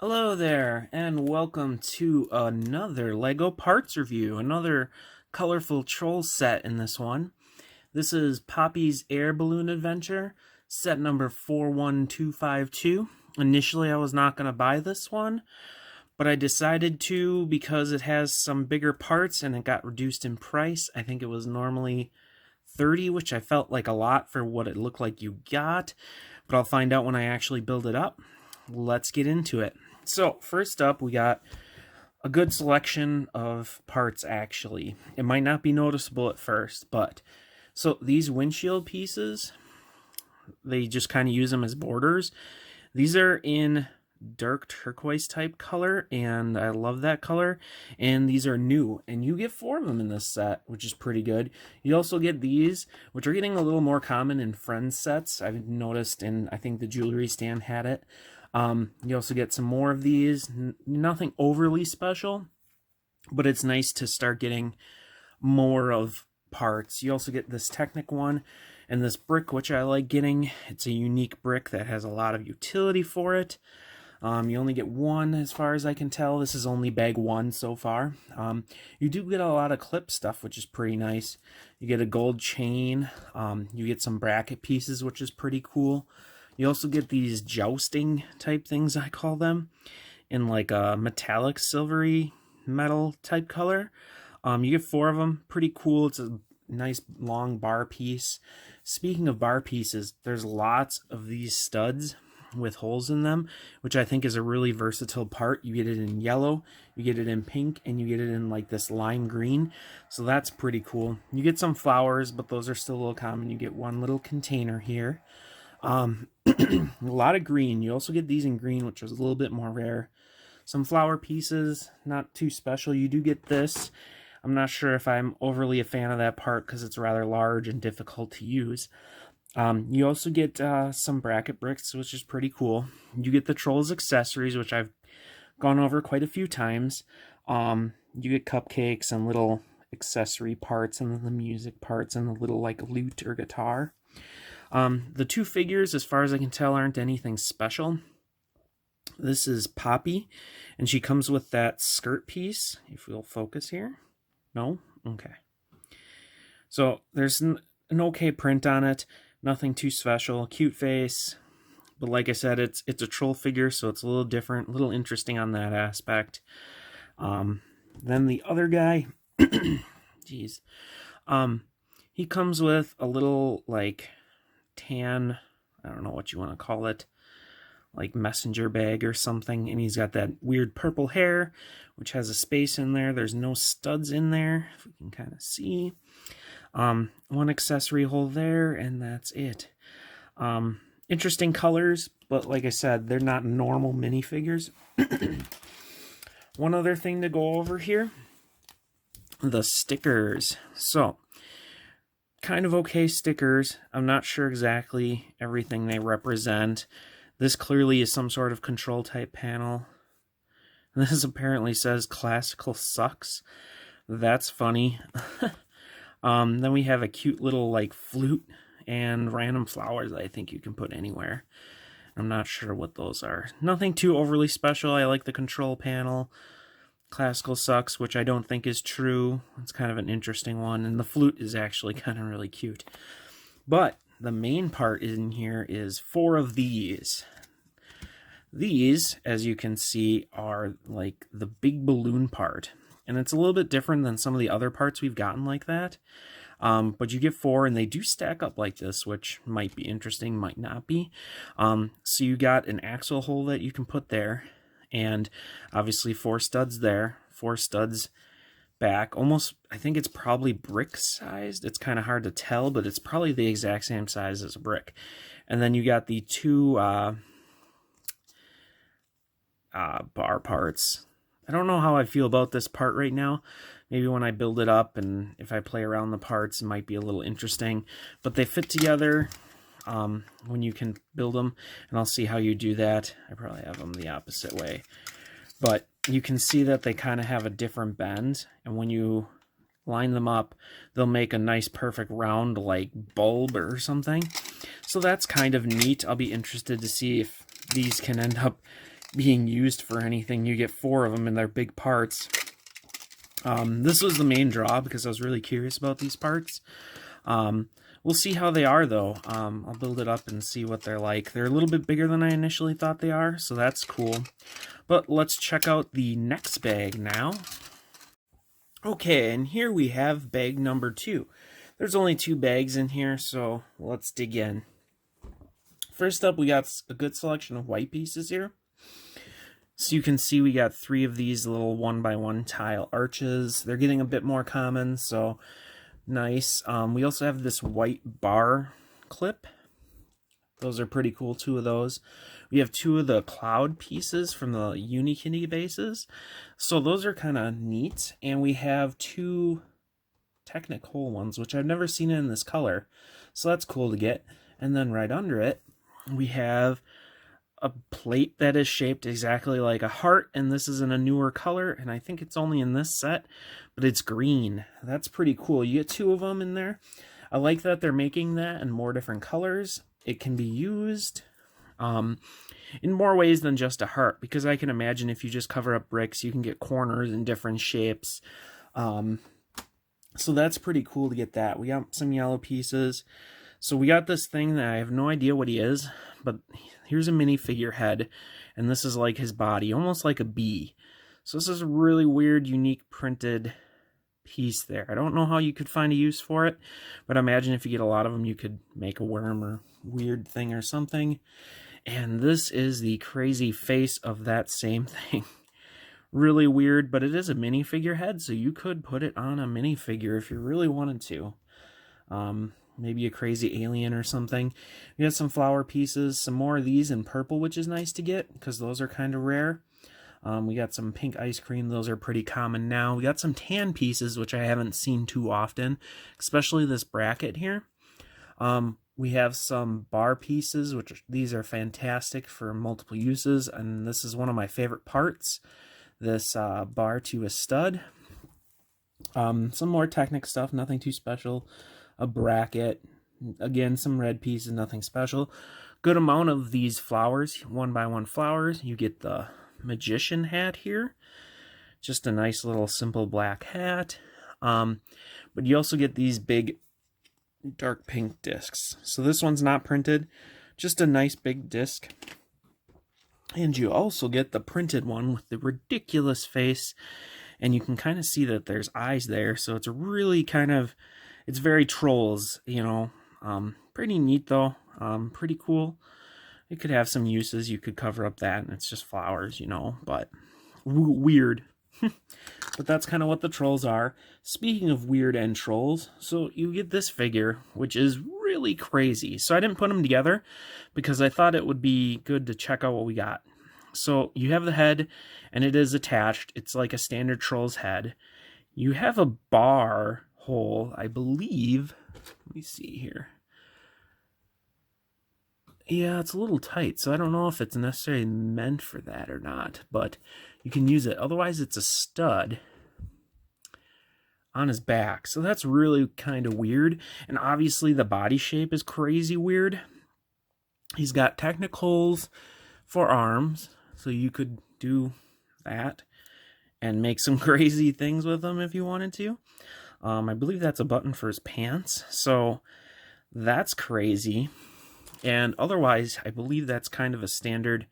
Hello there, and welcome to another LEGO parts review, another colorful troll set in this one. This is Poppy's Air Balloon Adventure, set number 41252. Initially, I was not going to buy this one, but I decided to because it has some bigger parts and it got reduced in price. I think it was normally $30, which I felt like a lot for what it looked like you got, but I'll find out when I actually build it up. Let's get into it. So first up, we got a good selection of parts, actually. It might not be noticeable at first, but so these windshield pieces, they just kind of use them as borders. These are in dark turquoise type color, and I love that color. And these are new, and you get 4 of them in this set, which is pretty good. You also get these, which are getting a little more common in Friends sets. I've noticed, and I think the jewelry stand had it. You also get some more of these. Nothing overly special, but it's nice to start getting more of parts. You also get this Technic one and this brick, which I like getting. It's a unique brick that has a lot of utility for it. You only get one as far as I can tell. This is only bag 1 so far. You do get a lot of clip stuff, which is pretty nice. You get a gold chain. You get some bracket pieces, which is pretty cool. You also get these jousting type things, I call them, in like a metallic silvery metal type color. You get 4 of them. Pretty cool. It's a nice long bar piece. Speaking of bar pieces, there's lots of these studs with holes in them, which I think is a really versatile part. You get it in yellow, you get it in pink, and you get it in like this lime green. So that's pretty cool. You get some flowers, but those are still a little common. You get one little container here. A lot of green. You also get these in green, which is a little bit more rare. Some flower pieces, not too special. You do get this. I'm not sure if I'm overly a fan of that part because it's rather large and difficult to use. You also get some bracket bricks, which is pretty cool. You get the Trolls accessories, which I've gone over quite a few times. You get cupcakes and little accessory parts and the music parts and the little like lute or guitar. The 2 figures, as far as I can tell, aren't anything special. This is Poppy, and she comes with that skirt piece. If we'll focus here. No? Okay. So there's an okay print on it. Nothing too special. Cute face. But like I said, it's a troll figure, so it's a little different, a little interesting on that aspect. Then the other guy, geez. He comes with a little, like, tan, I don't know what you want to call it, like messenger bag or something, and he's got that weird purple hair, which has a space in there. There's no studs in there, if we can kind of see. One accessory hole there, and that's it. Interesting colors, but like I said, they're not normal minifigures. One other thing to go over here, the stickers. So, kind of okay stickers. I'm not sure exactly everything they represent. This clearly is some sort of control type panel. This apparently says classical sucks. That's funny. Then we have a cute little like flute and random flowers that I think you can put anywhere. I'm not sure what those are. Nothing too overly special. I like the control panel. Classical sucks, which I don't think is true. It's kind of an interesting one, and the flute is actually kind of really cute. But the main part in here is 4 of these. These, as you can see, are like the big balloon part, and it's a little bit different than some of the other parts we've gotten like that. But you get 4, and they do stack up like this, which might be interesting, might not be. So you got an axle hole that you can put there, and obviously 4 studs there, 4 studs back. Almost, I think it's probably brick sized. It's kind of hard to tell, but it's probably the exact same size as a brick. And then you got the 2 bar parts. I don't know how I feel about this part right now. Maybe when I build it up and if I play around the parts, it might be a little interesting. But they fit together when you can build them, and I'll see how you do that. I probably have them the opposite way. But you can see that they kind of have a different bend, and when you line them up, they'll make a nice perfect round like bulb or something. So that's kind of neat. I'll be interested to see if these can end up being used for anything. You get 4 of them and they're big parts. This was the main draw because I was really curious about these parts. We'll see how they are though. I'll build it up and see what they're like. They're a little bit bigger than I initially thought they are, so that's cool. But let's check out the next bag now. Okay, and here we have bag number 2. There's only 2 bags in here, so let's dig in. First up, we got a good selection of white pieces here. So you can see we got 3 of these little 1x1 tile arches. They're getting a bit more common, so nice. We also have this white bar clip. Those are pretty cool, 2 of those. We have 2 of the cloud pieces from the Unikitty bases. So those are kind of neat. And we have 2 Technicolor ones, which I've never seen in this color. So that's cool to get. And then right under it, we have a plate that is shaped exactly like a heart, and this is in a newer color, and I think it's only in this set, but it's green. That's pretty cool. You get 2 of them in there. I like that they're making that in more different colors. It can be used in more ways than just a heart, because I can imagine if you just cover up bricks, you can get corners in different shapes. So that's pretty cool to get that. We got some yellow pieces. So we got this thing that I have no idea what he is, but here's a minifigure head, and this is like his body, almost like a bee. So this is a really weird, unique printed piece there. I don't know how you could find a use for it, but I imagine if you get a lot of them, you could make a worm or weird thing or something. And this is the crazy face of that same thing. Really weird, but it is a minifigure head, so you could put it on a minifigure if you really wanted to. Maybe a crazy alien or something. We got some flower pieces, some more of these in purple, which is nice to get because those are kind of rare. We got some pink ice cream. Those are pretty common now. We got some tan pieces, which I haven't seen too often, especially this bracket here. We have some bar pieces, which these are fantastic for multiple uses, and this is one of my favorite parts, this bar to a stud. Some more Technic stuff, nothing too special. A bracket, again, some red pieces, nothing special. Good amount of these flowers, 1x1 flowers. You get the magician hat here, just a nice little simple black hat. But you also get these big dark pink discs. So this one's not printed, just a nice big disc. And you also get the printed one with the ridiculous face, and you can kind of see that there's eyes there, so it's really kind of, it's very Trolls, you know. Pretty neat though, pretty cool. It could have some uses. You could cover up that and it's just flowers, you know, but weird. But that's kind of what the Trolls are. Speaking of weird and Trolls, so you get this figure, which is really crazy. So I didn't put them together because I thought it would be good to check out what we got. So you have the head, and it is attached. It's like a standard Trolls head. You have a bar hole, I believe. Let me see here. Yeah, it's a little tight, so I don't know if it's necessarily meant for that or not, but you can use it. Otherwise, it's a stud on his back, so that's really kind of weird. And obviously, the body shape is crazy weird. He's got technicals for arms, so you could do that and make some crazy things with them if you wanted to. I believe that's a button for his pants, so that's crazy. And otherwise, I believe that's kind of a standard,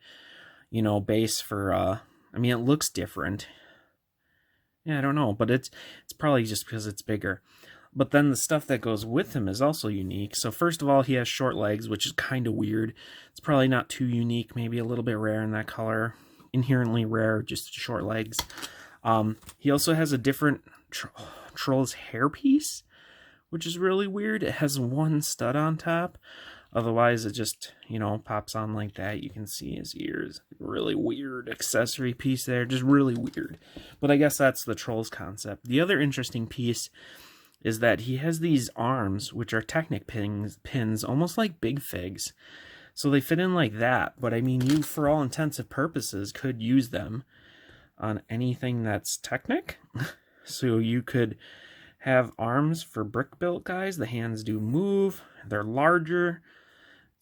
you know, base for, I mean, it looks different. Yeah, I don't know, but it's probably just because it's bigger. But then the stuff that goes with him is also unique. So first of all, he has short legs, which is kind of weird. It's probably not too unique, maybe a little bit rare in that color. Inherently rare, just short legs. He also has a different Trolls hairpiece, which is really weird. It has one stud on top. Otherwise, it just, you know, pops on like that. You can see his ears. Really weird accessory piece there. Just really weird. But I guess that's the Trolls concept. The other interesting piece is that he has these arms, which are Technic pins, almost like big figs. So they fit in like that. But I mean, you, for all intents and purposes, could use them on anything that's Technic. So you could have arms for brick built guys. The hands do move. They're larger.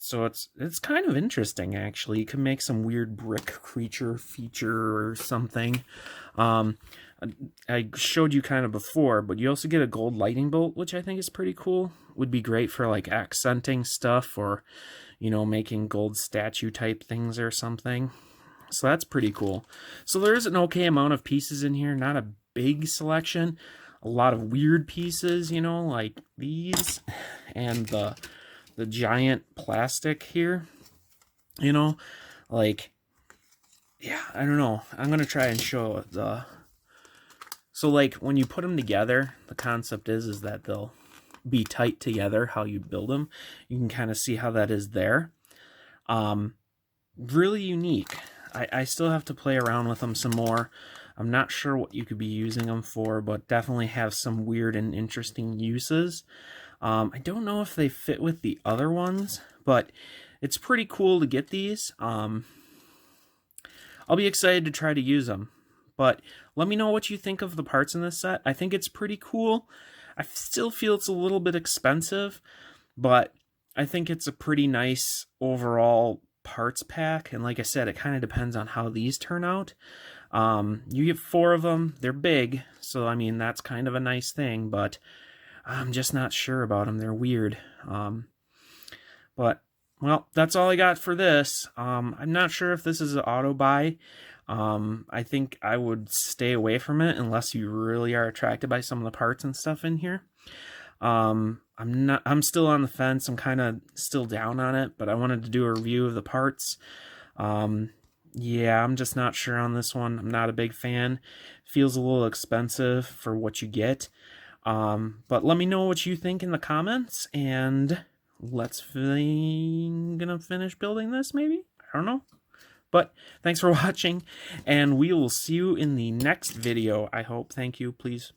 So it's kind of interesting, actually. You can make some weird brick creature feature or something. Um, I showed you kind of before, but you also get a gold lightning bolt, which I think is pretty cool. Would be great for like accenting stuff or, you know, making gold statue type things or something. So that's pretty cool. So there's an okay amount of pieces in here, not a big selection. A lot of weird pieces, you know, like these and the giant plastic here, you know, like, yeah, I don't know. I'm gonna try and show so like when you put them together, the concept is that they'll be tight together. How you build them, you can kind of see how that is there. Really unique. I still have to play around with them some more. I'm not sure what you could be using them for, but definitely have some weird and interesting uses. I don't know if they fit with the other ones, but it's pretty cool to get these. I'll be excited to try to use them. But let me know what you think of the parts in this set. I think it's pretty cool. I still feel it's a little bit expensive, but I think it's a pretty nice overall parts pack. And like I said, it kind of depends on how these turn out. You get 4 of them. They're big, so I mean, that's kind of a nice thing, but I'm just not sure about them. They're weird. But, well, that's all I got for this. I'm not sure if this is an auto buy. I think I would stay away from it unless you really are attracted by some of the parts and stuff in here. I'm still on the fence. I'm kind of still down on it, but I wanted to do a review of the parts. Yeah, I'm just not sure on this one. I'm not a big fan. Feels a little expensive for what you get. But let me know what you think in the comments, and gonna finish building this, maybe? I don't know. But thanks for watching, and we will see you in the next video, I hope. Thank you. Please